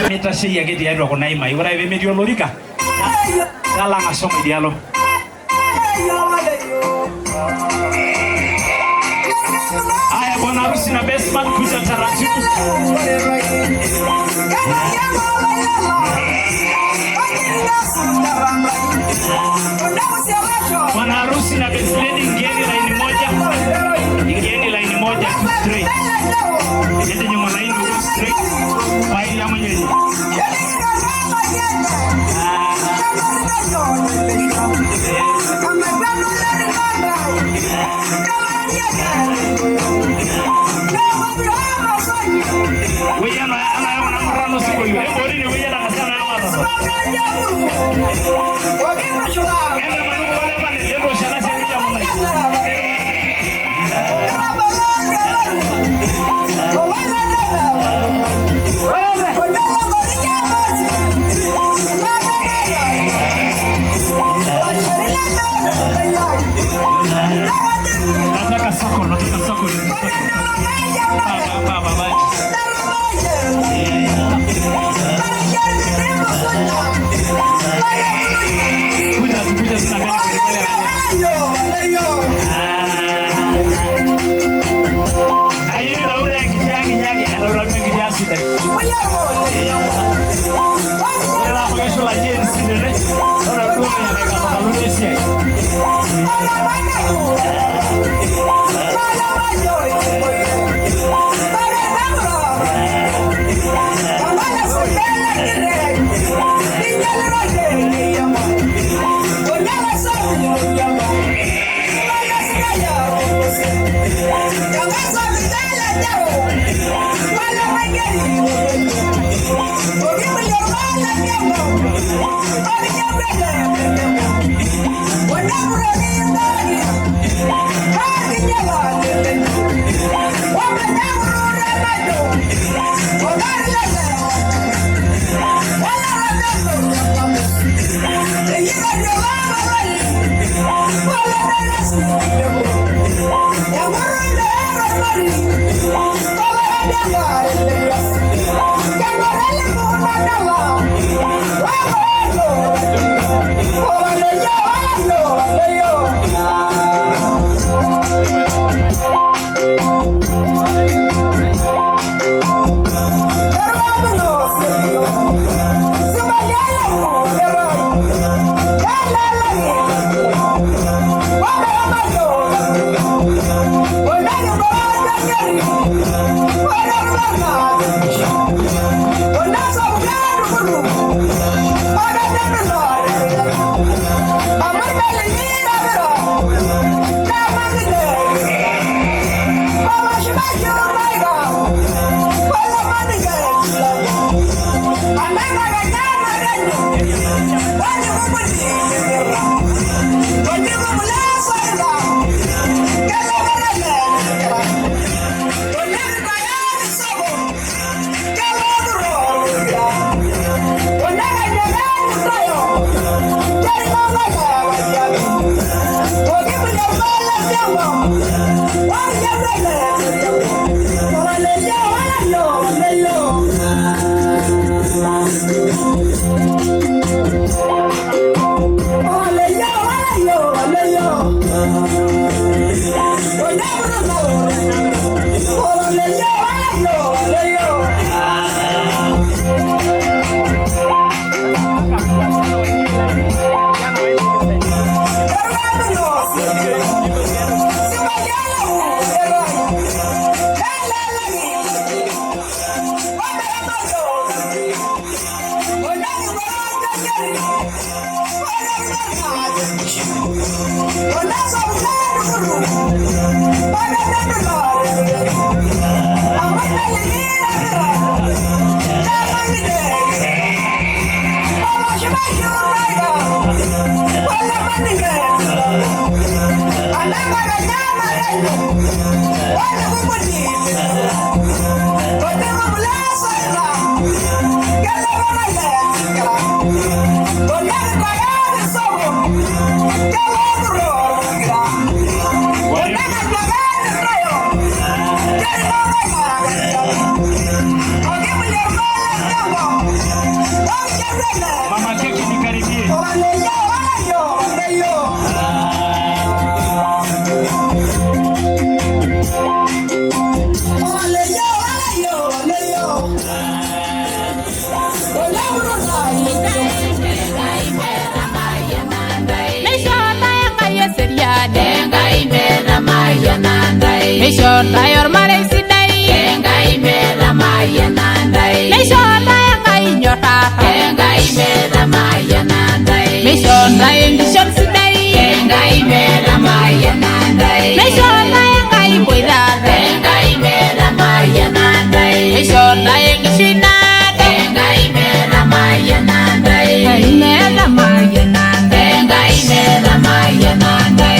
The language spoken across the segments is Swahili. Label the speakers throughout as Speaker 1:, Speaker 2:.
Speaker 1: Metasi ya geti ya doko naima iwara iwe medio lorika kala ngasong idealo aya bwana harusi na bestman kuja taratibu bwana harusi na best lady ngeni line moja straight yende nyuma line straight bai ya mwenyeji Wiyana ana mrano siku hiyo bori ni wiyana kasana na mara enda manungu wale pale debo shala shala mwana nataka soko baba kuja sana ayo laura kijagi laura kijasi tadi la kesho la jensi ndio laura kwa ya kama Malaysia Mama keki nikaribie.
Speaker 2: Shota yor mare sidai engai mera maya nandai me shota engai nyota engai mera maya nandai me shota engai shot sidai engai mera maya nandai me shota engai boida engai mera maya nandai me shota engai shina engai mera maya nandai engai mera maya nandai engai mera maya nandai.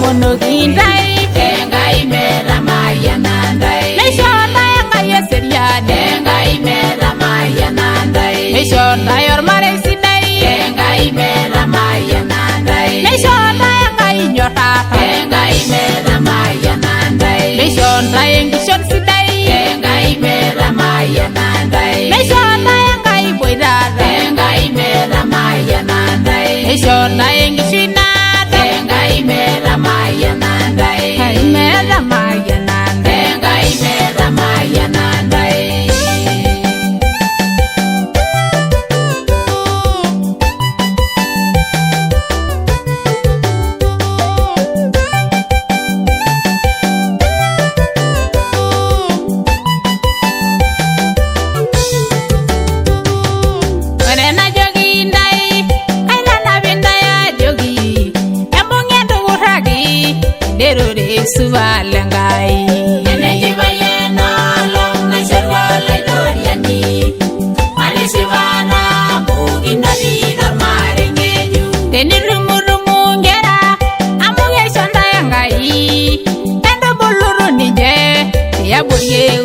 Speaker 2: Mono kindai engai mera maya nandai me shota engai seria engai mera maya nandai me shota yor mare sidai engai mera maya nandai me shota engai nyota engai mera maya nandai me shota engai shot sidai engai mera maya nandai me shota engai boida engai mera maya nandai. Meshonda engishina Engai mera maya nandai mera maya nandai Engai mera maya nandai Suvalangai Enejibayena long na sherwala doriani Alisivana muginari darmarengeju Tenirumurumu ngera amuge shonda yangai Tendo buluru nije ya burye